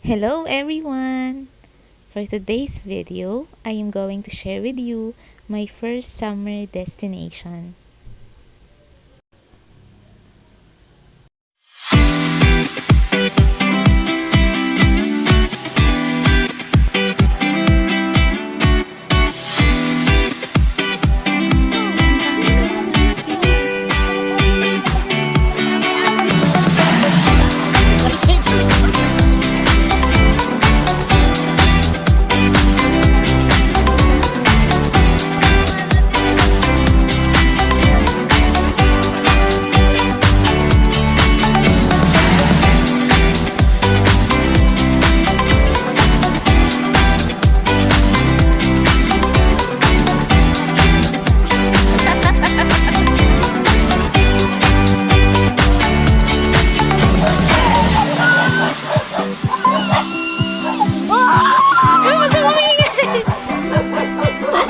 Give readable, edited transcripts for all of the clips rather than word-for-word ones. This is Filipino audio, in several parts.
Hello everyone! For today's video, I am going to share with you my first summer destination.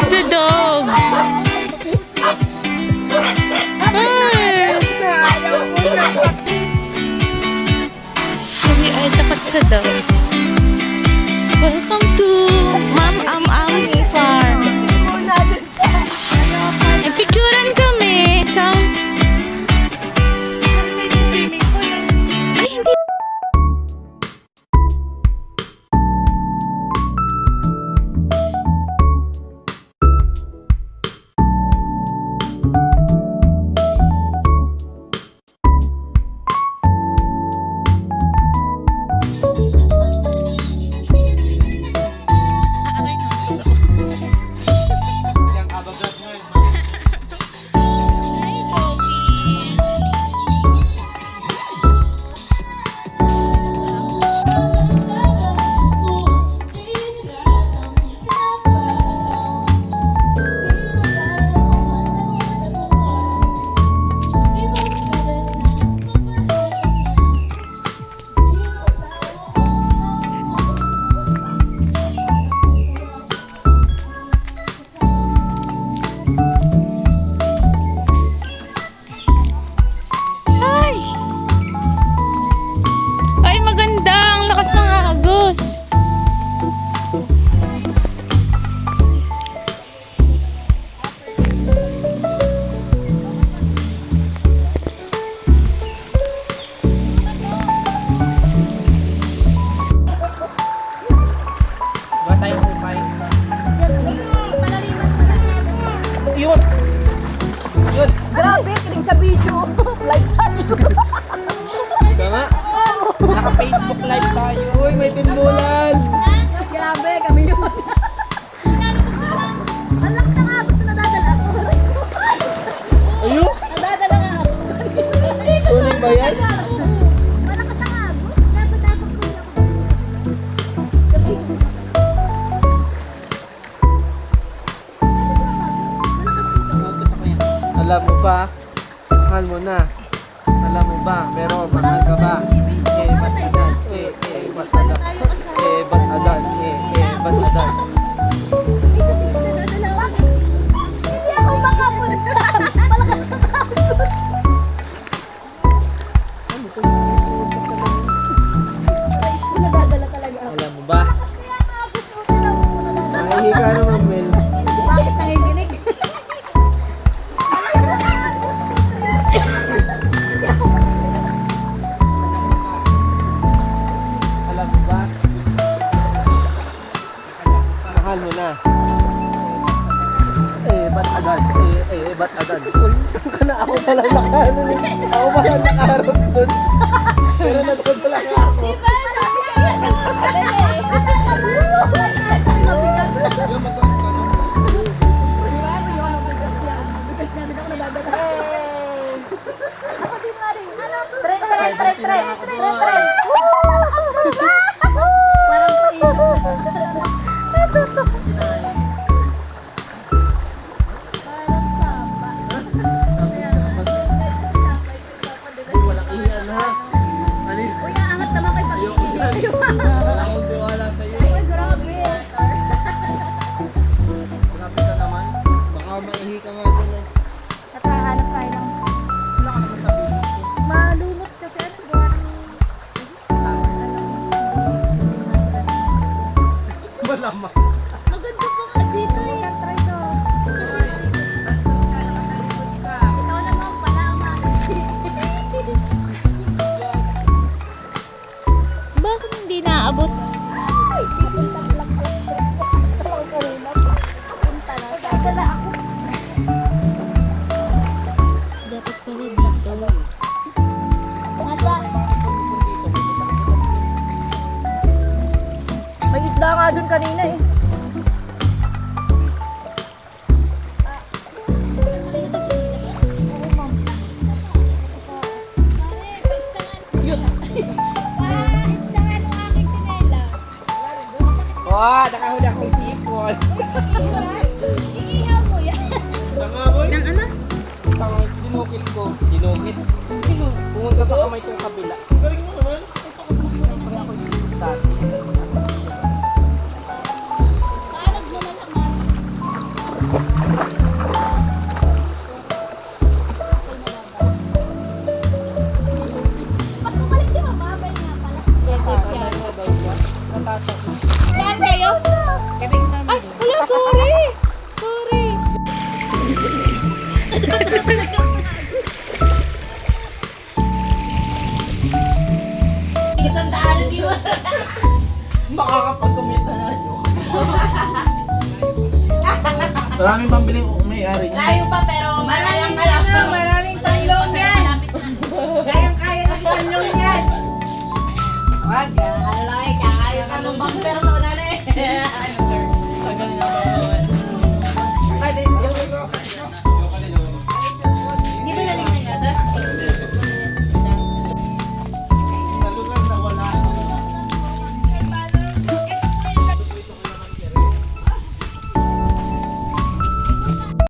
The dogs! Kami ay tapat sa dog. Welcome to Ma'am Am's farm. Ay, picturean kami. So, ay, hindi. Ay, maganda. Ang lakas ng agos. Ba tayong upay? Yun! Yun! Grabe, kinig sa video. Like Tama! Naka-Facebook live tayo. Uy, may timbulan! Grabe, kami yun. Ang lakas na nga, gusto nadadala ako. Ayun! Nadadala nga ako. Tunay ba yan? Malakas ang agos. Dapat ko Alam mo ba? Mahal mo na. Alam mo ba? Pero mahal ka ba? Ba't adan? Ba't adan? Ba't adan? Ba't adan? Hindi ako makapunta. Malakas ang agos. Nadadala talaga ako. Alam mo ba? Kaya ang agos mo, tinawag mo nadadala. Nahihi ka naman, Mel. Bakit nanginginig? Malakas ang agos. Hindi ako Alam mo ba? Mahal mo na. Ba't agad? Ba't agad? Uy, ako pala nakaano niya. Ako pala nakaharap dun. Pero nandun pala nga ako. Walang iyan ha. Ano yun? Uy, aangat naman kay pag-iinig. Wala akong tiwala sa'yo. Ay, grabe. Grabe ka naman. Baka maihi ka nga dun eh. At hahanap tayo ng Wala ka naman sabihin ko. malumot kasi ano, gawa ng naman. Maganda pa nga dito eh. Try to. Kasi, ikaw naman pala ang Bakit hindi naaabot? Dapat pala dito. Nasa, May isda nga dun kanina eh. Wow, nakahuli akong hipon. iihaw mo yan. Nangamoy? Nang ano? Tangay, dinukit ko. Dinukit. Pumunta sa kamay kong kabila. Galing mo naman. Siyempre ako yung dati. Paanag mo na lang, ma'am. Pag bumalik si mama, balik nga pala. Saan sa'yo? Ay, wala, sorry! Sorry! Isang daan di ba? Makakapag-commit na na yun. Maraming pambiling may-ari niya. Layo pa pero maraming talong yan. Kayang-kaya ng talong yan. Wag